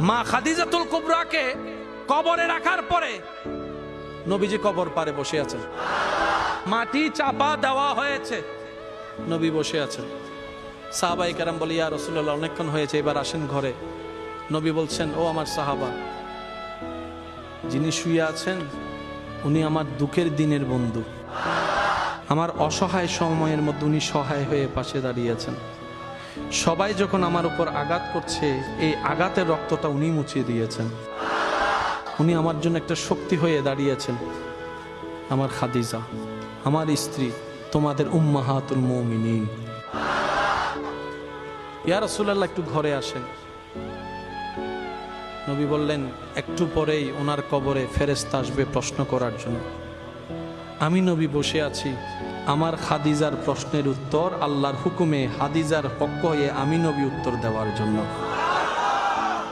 মা খাদিজাতুল কুবরাকে কবরে রাখার পরে নবীজি কবর পারে বসে আছেন, মাটি চাপা দেওয়া হয়েছে, নবী বসে আছেন। সাহাবায়ে কেরাম বলে, ইয়া রাসূলুল্লাহ, অনেকক্ষণ হয়েছে, এবার আসেন ঘরে। নবী বলছেন, ও আমার সাহাবা, যিনি শুয়ে আছেন উনি আমার দুঃখের দিনের বন্ধু, আমার অসহায় সময়ের মধ্যে উনি সহায় হয়ে পাশে দাঁড়িয়েছেন। সবাই যখন আমার উপর আঘাত করছে, এই আঘাতের রক্তটা উনি মুছিয়ে দিয়েছেন। উনি আমার জন্য একটা শক্তি হয়ে দাঁড়িয়েছেন। আমার খাদিজা, আমার স্ত্রী, তোমাদের উম্মাহাতুল মুমিনিন। ইয়া রাসূলুল্লাহ, একটু ঘরে আসেন। নবী বললেন, একটু পরেই ওনার কবরে ফেরেশতা আসবে প্রশ্ন করার জন্য। আমি নবী বসে আছি, আমার খাদিজার প্রশ্নের উত্তর আল্লাহর হুকুমে হাদিজার পক্ষ হয়ে আমি নবী উত্তর দেওয়ার জন্য।